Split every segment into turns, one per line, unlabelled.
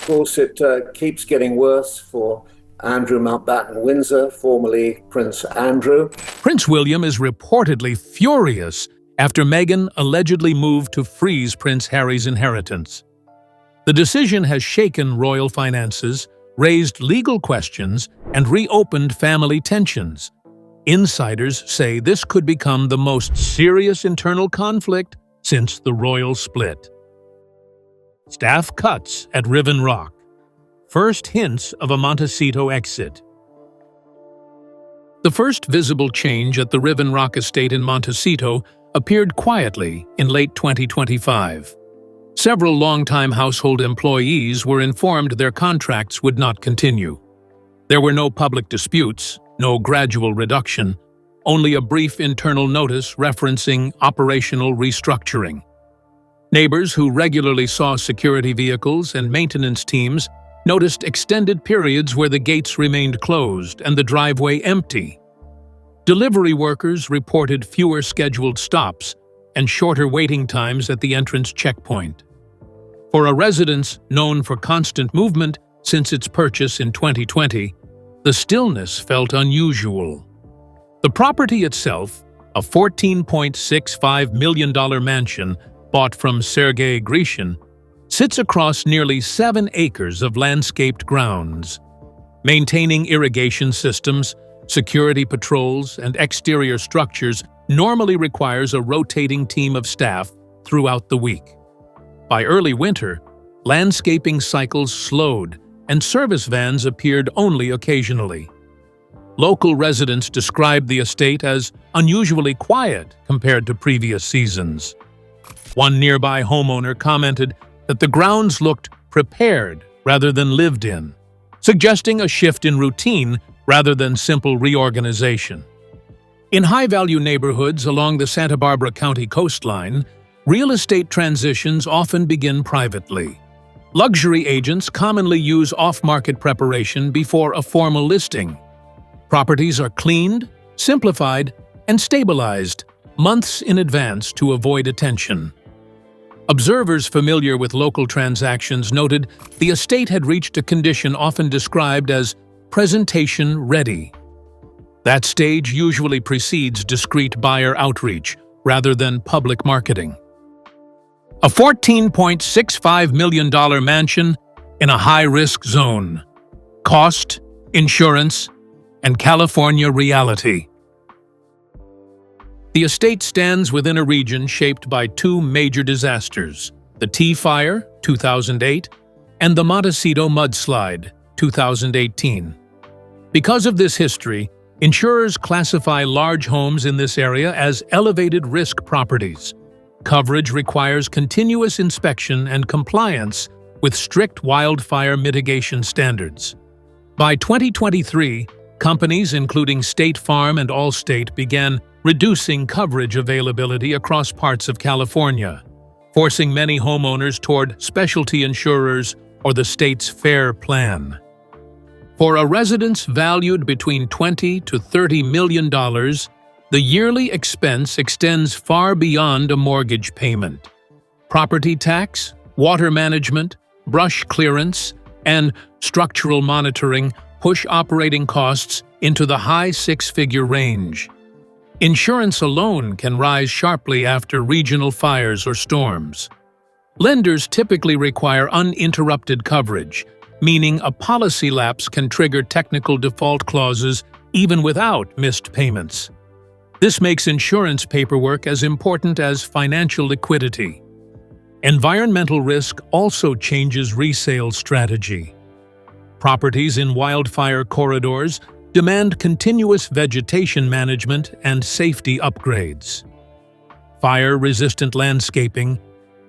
Of course, it keeps getting worse for Andrew Mountbatten Windsor, formerly Prince Andrew.
Prince William is reportedly furious after Meghan allegedly moved to freeze Prince Harry's inheritance. The decision has shaken royal finances, raised legal questions, and reopened family tensions. Insiders say this could become the most serious internal conflict since the royal split. Staff cuts at Riven Rock. First hints of a Montecito exit. The first visible change at the Riven Rock estate in Montecito appeared quietly in late 2025. Several longtime household employees were informed their contracts would not continue. There were no public disputes, no gradual reduction, only a brief internal notice referencing operational restructuring. Neighbors who regularly saw security vehicles and maintenance teams noticed extended periods where the gates remained closed and the driveway empty. Delivery workers reported fewer scheduled stops and shorter waiting times at the entrance checkpoint. For a residence known for constant movement since its purchase in 2020, the stillness felt unusual. The property itself, a $14.65 million mansion bought from Sergei Grishin, sits across nearly 7 acres of landscaped grounds. Maintaining irrigation systems, security patrols, and exterior structures normally requires a rotating team of staff throughout the week. By early winter, landscaping cycles slowed and service vans appeared only occasionally. Local residents described the estate as unusually quiet compared to previous seasons. One nearby homeowner commented that the grounds looked prepared rather than lived in, suggesting a shift in routine rather than simple reorganization. In high-value neighborhoods along the Santa Barbara County coastline, real estate transitions often begin privately. Luxury agents commonly use off-market preparation before a formal listing. Properties are cleaned, simplified, and stabilized months in advance to avoid attention. Observers familiar with local transactions noted the estate had reached a condition often described as presentation ready. That stage usually precedes discreet buyer outreach rather than public marketing. A $14.65 million mansion in a high-risk zone. Cost, insurance, and California reality. The estate stands within a region shaped by 2 major disasters, the Tea Fire, 2008, and the Montecito mudslide, 2018. Because of this history, insurers classify large homes in this area as elevated risk properties. Coverage requires continuous inspection and compliance with strict wildfire mitigation standards. By 2023, companies including State Farm and Allstate began reducing coverage availability across parts of California, forcing many homeowners toward specialty insurers or the state's FAIR plan. For a residence valued between $20 to $30 million, the yearly expense extends far beyond a mortgage payment. Property tax, water management, brush clearance, and structural monitoring push operating costs into the high 6-figure range. Insurance alone can rise sharply after regional fires or storms. Lenders typically require uninterrupted coverage, meaning a policy lapse can trigger technical default clauses even without missed payments. This makes insurance paperwork as important as financial liquidity. Environmental risk also changes resale strategy. Properties in wildfire corridors demand continuous vegetation management and safety upgrades. Fire-resistant landscaping,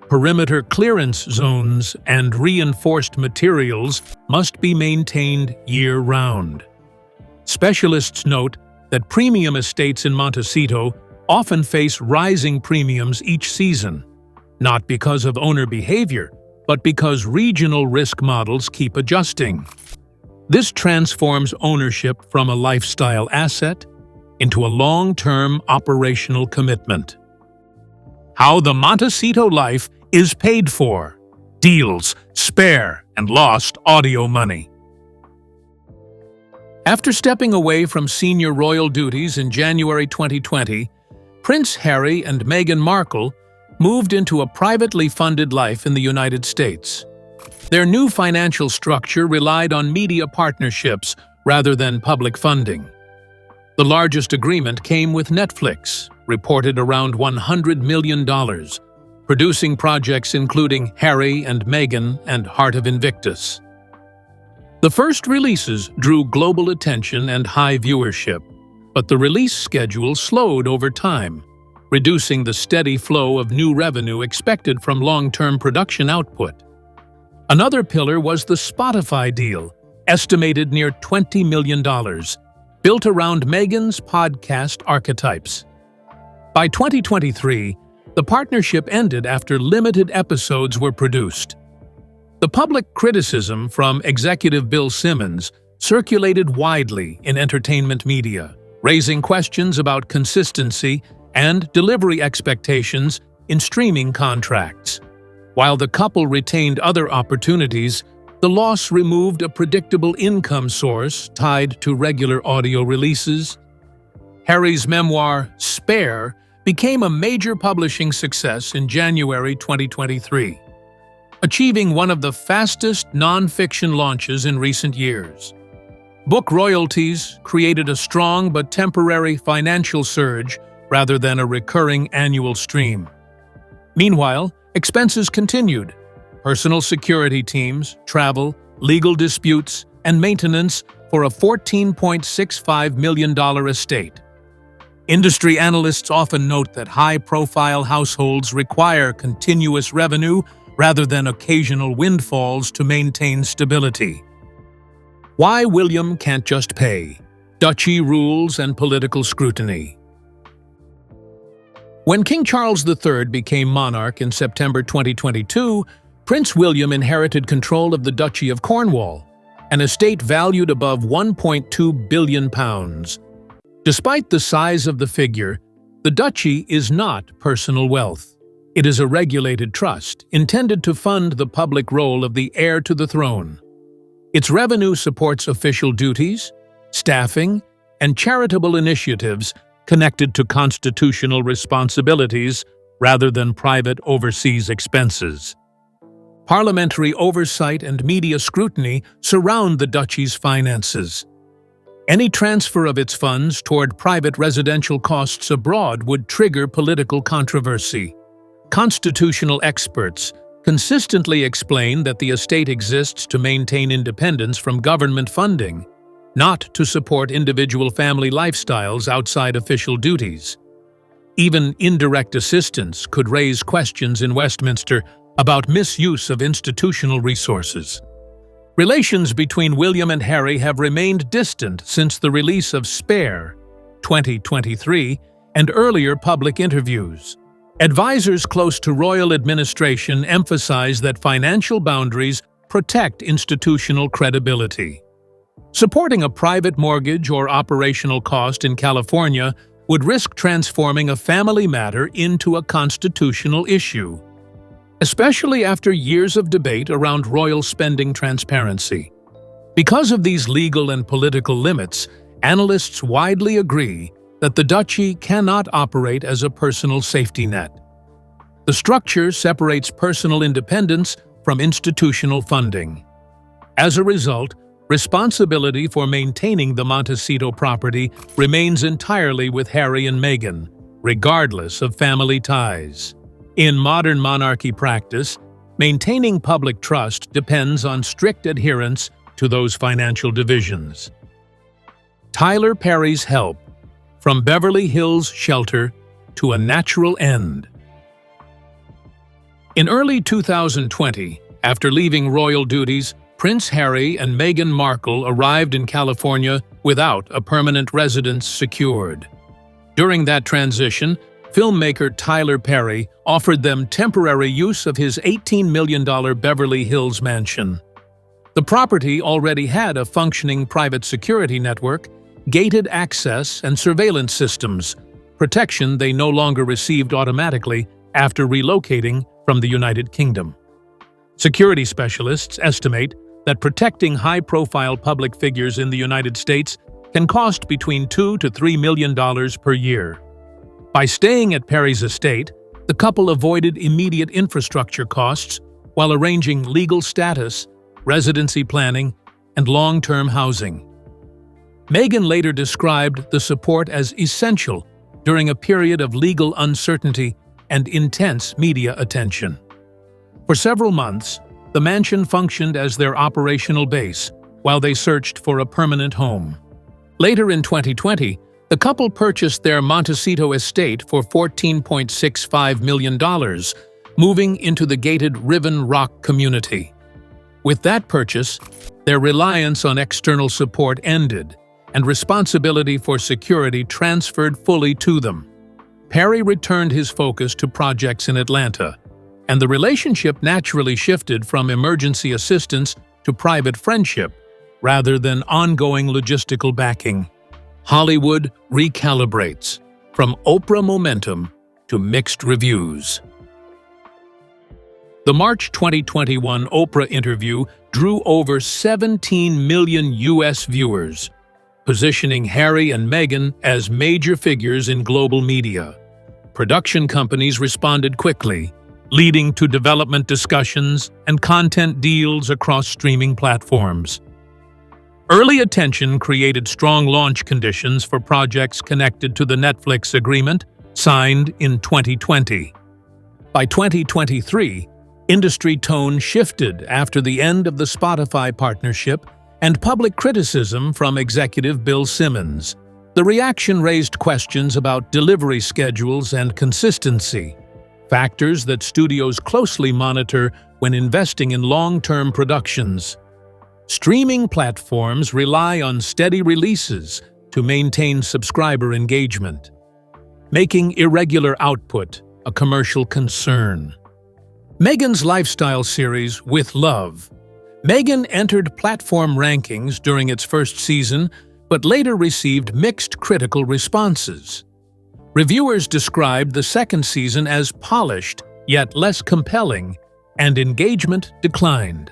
perimeter clearance zones, and reinforced materials must be maintained year-round. Specialists note that premium estates in Montecito often face rising premiums each season, not because of owner behavior, but because regional risk models keep adjusting. This transforms ownership from a lifestyle asset into a long-term operational commitment. How the Montecito life is paid for. Deals, Spare and lost audio money. After stepping away from senior royal duties in January 2020, Prince Harry and Meghan Markle moved into a privately funded life in the United States. Their new financial structure relied on media partnerships rather than public funding. The largest agreement came with Netflix, reported around $100 million, producing projects including Harry and Meghan and Heart of Invictus. The first releases drew global attention and high viewership, but the release schedule slowed over time, reducing the steady flow of new revenue expected from long-term production output. Another pillar was the Spotify deal, estimated near $20 million, built around Meghan's podcast archetypes. By 2023, the partnership ended after limited episodes were produced. The public criticism from executive Bill Simmons circulated widely in entertainment media, raising questions about consistency and delivery expectations in streaming contracts. While the couple retained other opportunities, the loss removed a predictable income source tied to regular audio releases. Harry's memoir, Spare, became a major publishing success in January 2023, achieving one of the fastest non-fiction launches in recent years. Book royalties created a strong but temporary financial surge rather than a recurring annual stream. Meanwhile, expenses continued. Personal security teams, travel, legal disputes, and maintenance for a $14.65 million estate. Industry analysts often note that high-profile households require continuous revenue rather than occasional windfalls to maintain stability. Why William can't just pay? Duchy rules and political scrutiny. When King Charles III became monarch in September 2022, Prince William inherited control of the Duchy of Cornwall, an estate valued above £1.2 billion. Despite the size of the figure, the duchy is not personal wealth. It is a regulated trust intended to fund the public role of the heir to the throne. Its revenue supports official duties, staffing, and charitable initiatives connected to constitutional responsibilities rather than private overseas expenses. Parliamentary oversight and media scrutiny surround the duchy's finances. Any transfer of its funds toward private residential costs abroad would trigger political controversy. Constitutional experts consistently explain that the estate exists to maintain independence from government funding, not to support individual family lifestyles outside official duties. Even indirect assistance could raise questions in Westminster about misuse of institutional resources. Relations between William and Harry have remained distant since the release of Spare, 2023, and earlier public interviews. Advisors close to royal administration emphasize that financial boundaries protect institutional credibility. Supporting a private mortgage or operational cost in California would risk transforming a family matter into a constitutional issue, especially after years of debate around royal spending transparency. Because of these legal and political limits, analysts widely agree that the duchy cannot operate as a personal safety net. The structure separates personal independence from institutional funding. As a result, responsibility for maintaining the Montecito property remains entirely with Harry and Meghan, regardless of family ties. In modern monarchy practice, maintaining public trust depends on strict adherence to those financial divisions. Tyler Perry's help, from Beverly Hills shelter to a natural end. In early 2020, after leaving royal duties, Prince Harry and Meghan Markle arrived in California without a permanent residence secured. During that transition, filmmaker Tyler Perry offered them temporary use of his $18 million Beverly Hills mansion. The property already had a functioning private security network, gated access, and surveillance systems, protection they no longer received automatically after relocating from the United Kingdom. Security specialists estimate that protecting high-profile public figures in the United States can cost between $2 to $3 million per year. By staying at Perry's estate, the couple avoided immediate infrastructure costs while arranging legal status, residency planning, and long-term housing. Meghan later described the support as essential during a period of legal uncertainty and intense media attention. For several months, the mansion functioned as their operational base while they searched for a permanent home. Later in 2020, the couple purchased their Montecito estate for $14.65 million, moving into the gated Riven Rock community. With that purchase, their reliance on external support ended, and responsibility for security transferred fully to them. Perry returned his focus to projects in Atlanta, and the relationship naturally shifted from emergency assistance to private friendship, rather than ongoing logistical backing. Hollywood recalibrates, from Oprah momentum to mixed reviews. The March 2021 Oprah interview drew over 17 million U.S. viewers, positioning Harry and Meghan as major figures in global media. Production companies responded quickly, leading to development discussions and content deals across streaming platforms. Early attention created strong launch conditions for projects connected to the Netflix agreement signed in 2020. By 2023, industry tone shifted after the end of the Spotify partnership and public criticism from executive Bill Simmons. The reaction raised questions about delivery schedules and consistency, factors that studios closely monitor when investing in long-term productions. Streaming platforms rely on steady releases to maintain subscriber engagement, making irregular output a commercial concern. Meghan's lifestyle series, With Love. Meghan entered platform rankings during its first season, but later received mixed critical responses. Reviewers described the second season as polished, yet less compelling, and engagement declined.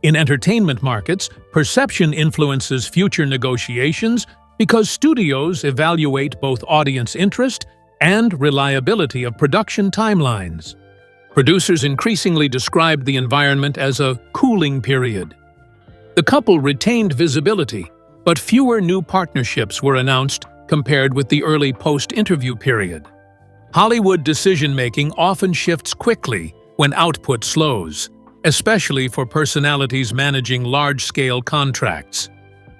In entertainment markets, perception influences future negotiations because studios evaluate both audience interest and reliability of production timelines. Producers increasingly described the environment as a cooling period. The couple retained visibility, but fewer new partnerships were announced compared with the early post-interview period. Hollywood decision-making often shifts quickly when output slows, especially for personalities managing large-scale contracts.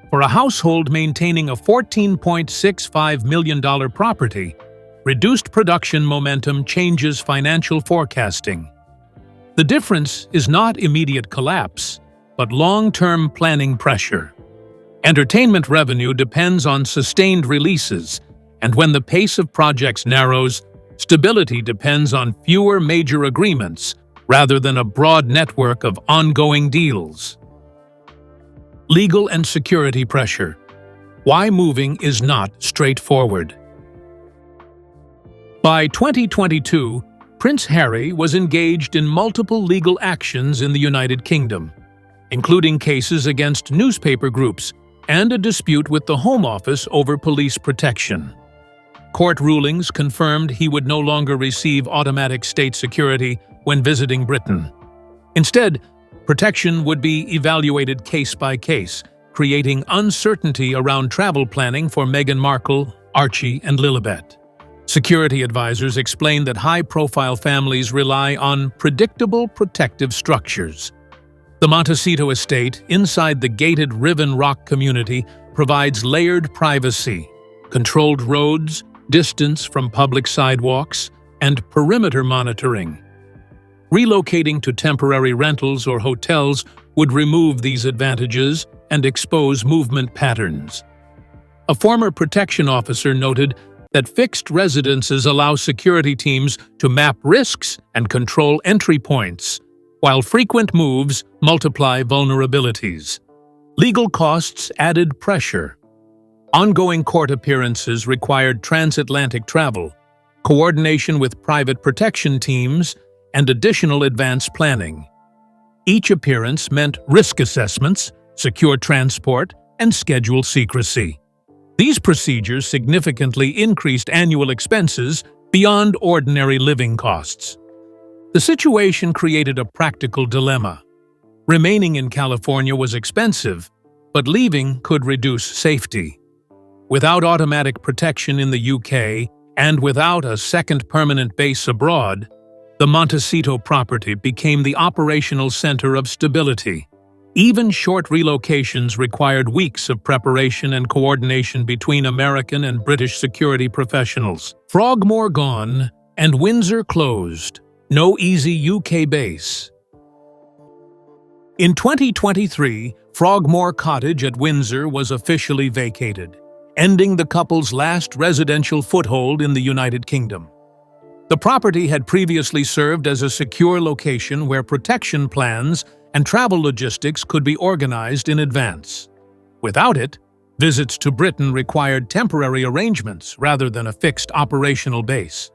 For a household maintaining a $14.65 million property, reduced production momentum changes financial forecasting. The difference is not immediate collapse, but long-term planning pressure. Entertainment revenue depends on sustained releases, and when the pace of projects narrows, stability depends on fewer major agreements rather than a broad network of ongoing deals. Legal and security pressure. Why moving is not straightforward. By 2022, Prince Harry was engaged in multiple legal actions in the United Kingdom, including cases against newspaper groups and a dispute with the Home Office over police protection. Court rulings confirmed he would no longer receive automatic state security when visiting Britain. Instead, protection would be evaluated case by case, creating uncertainty around travel planning for Meghan Markle, Archie, and Lilibet. Security advisors explained that high-profile families rely on predictable protective structures. The Montecito estate, inside the gated Riven Rock community, provides layered privacy, controlled roads, distance from public sidewalks, and perimeter monitoring. Relocating to temporary rentals or hotels would remove these advantages and expose movement patterns. A former protection officer noted that fixed residences allow security teams to map risks and control entry points, while frequent moves multiply vulnerabilities. Legal costs added pressure. Ongoing court appearances required transatlantic travel, coordination with private protection teams, and additional advance planning. Each appearance meant risk assessments, secure transport, and schedule secrecy. These procedures significantly increased annual expenses beyond ordinary living costs. The situation created a practical dilemma. Remaining in California was expensive, but leaving could reduce safety. Without automatic protection in the UK and without a second permanent base abroad, the Montecito property became the operational center of stability. Even short relocations required weeks of preparation and coordination between American and British security professionals. Frogmore gone and Windsor closed. No easy UK base. In 2023, Frogmore Cottage at Windsor was officially vacated, ending the couple's last residential foothold in the United Kingdom. The property had previously served as a secure location where protection plans and travel logistics could be organized in advance. Without it, visits to Britain required temporary arrangements rather than a fixed operational base.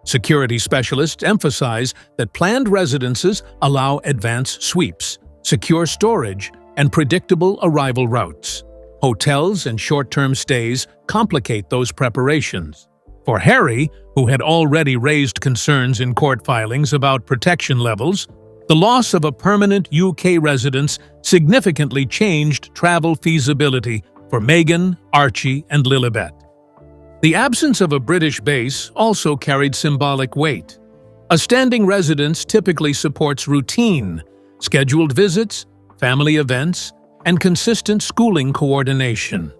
Security specialists emphasize that planned residences allow advance sweeps, secure storage, and predictable arrival routes. Hotels and short-term stays complicate those preparations. For Harry, who had already raised concerns in court filings about protection levels, the loss of a permanent UK residence significantly changed travel feasibility for Meghan, Archie, and Lilibet. The absence of a British base also carried symbolic weight. A standing residence typically supports routine, scheduled visits, family events, and consistent schooling coordination.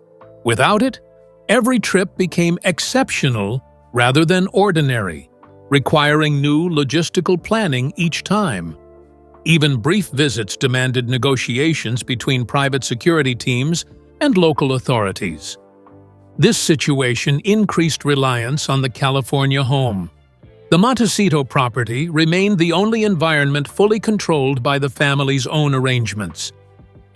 Without it, every trip became exceptional rather than ordinary, requiring new logistical planning each time. Even brief visits demanded negotiations between private security teams and local authorities. This situation increased reliance on the California home. The Montecito property remained the only environment fully controlled by the family's own arrangements.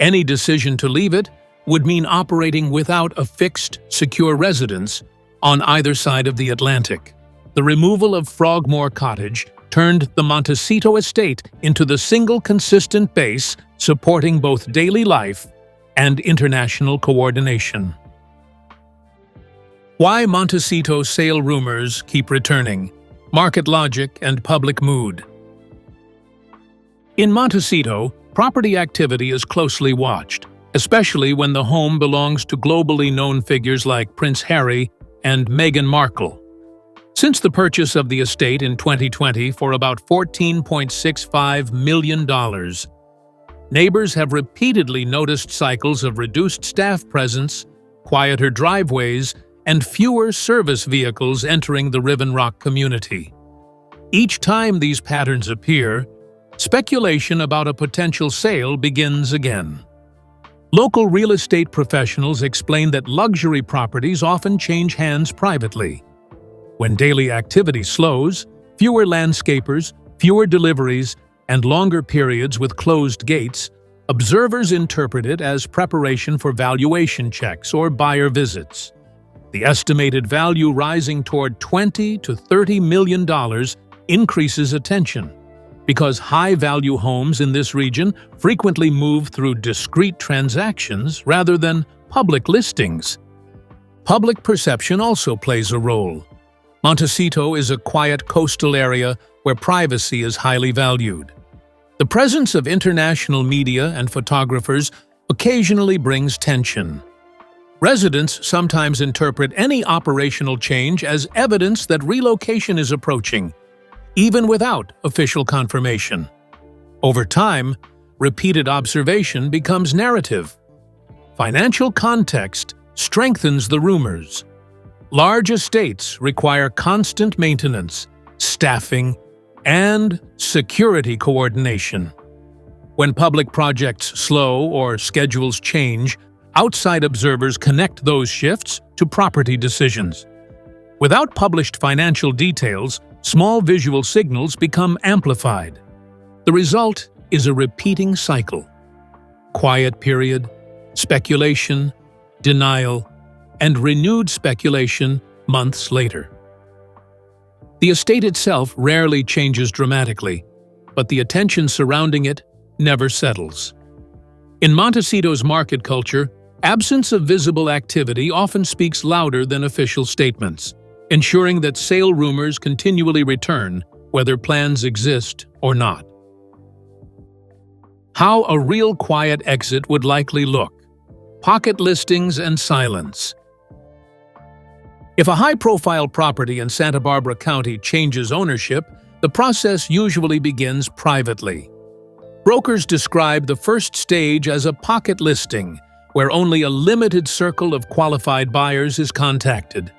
Any decision to leave it would mean operating without a fixed, secure residence on either side of the Atlantic. The removal of Frogmore Cottage turned the Montecito estate into the single consistent base supporting both daily life and international coordination. Why Montecito sale rumors keep returning, market logic and public mood. In Montecito, property activity is closely watched, especially when the home belongs to globally known figures like Prince Harry and Meghan Markle. Since the purchase of the estate in 2020 for about $14.65 million, neighbors have repeatedly noticed cycles of reduced staff presence, quieter driveways, and fewer service vehicles entering the Riven Rock community. Each time these patterns appear, speculation about a potential sale begins again. Local real estate professionals explain that luxury properties often change hands privately. When daily activity slows, fewer landscapers, fewer deliveries, and longer periods with closed gates, observers interpret it as preparation for valuation checks or buyer visits. The estimated value rising toward $20 to $30 million increases attention, because high-value homes in this region frequently move through discrete transactions rather than public listings. Public perception also plays a role. Montecito is a quiet coastal area where privacy is highly valued. The presence of international media and photographers occasionally brings tension. Residents sometimes interpret any operational change as evidence that relocation is approaching, even without official confirmation. Over time, repeated observation becomes narrative. Financial context strengthens the rumors. Large estates require constant maintenance, staffing, and security coordination. When public projects slow or schedules change, outside observers connect those shifts to property decisions. Without published financial details, small visual signals become amplified. The result is a repeating cycle. Quiet period, speculation, denial, and renewed speculation months later. The estate itself rarely changes dramatically, but the attention surrounding it never settles. In Montecito's market culture, absence of visible activity often speaks louder than official statements, ensuring that sale rumors continually return, whether plans exist or not. How a real quiet exit would likely look. Pocket listings and silence. If a high-profile property in Santa Barbara County changes ownership, the process usually begins privately. Brokers describe the first stage as a pocket listing, where only a limited circle of qualified buyers is contacted.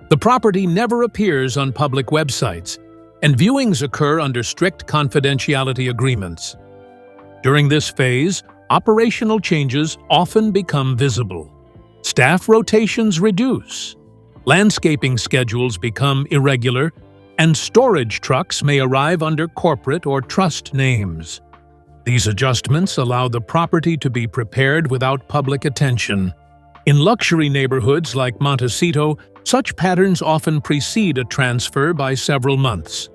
The property never appears on public websites, and viewings occur under strict confidentiality agreements. During this phase, operational changes often become visible. Staff rotations reduce, landscaping schedules become irregular, and storage trucks may arrive under corporate or trust names. These adjustments allow the property to be prepared without public attention. In luxury neighborhoods like Montecito, such patterns often precede a transfer by several months.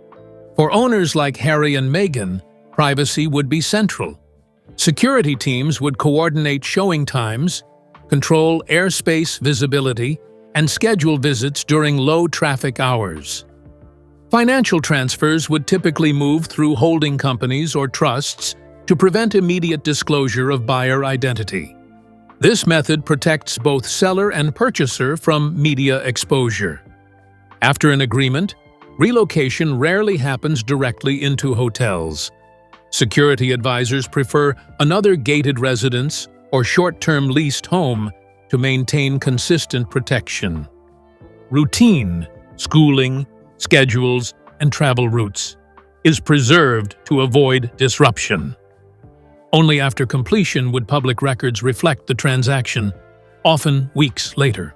For owners like Harry and Meghan, privacy would be central. Security teams would coordinate showing times, control airspace visibility, and schedule visits during low-traffic hours. Financial transfers would typically move through holding companies or trusts to prevent immediate disclosure of buyer identity. This method protects both seller and purchaser from media exposure. After an agreement, relocation rarely happens directly into hotels. Security advisors prefer another gated residence or short-term leased home to maintain consistent protection. Routine, schooling, schedules, and travel routes is preserved to avoid disruption. Only after completion would public records reflect the transaction, often weeks later.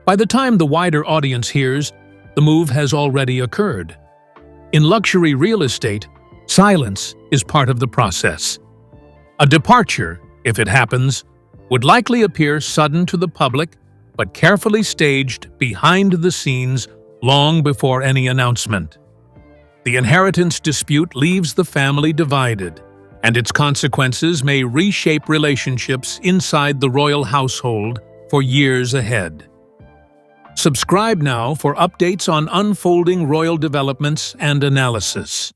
By the time the wider audience hears, the move has already occurred. In luxury real estate, silence is part of the process. A departure, if it happens, would likely appear sudden to the public, but carefully staged behind the scenes long before any announcement. The inheritance dispute leaves the family divided, and its consequences may reshape relationships inside the royal household for years ahead. Subscribe now for updates on unfolding royal developments and analysis.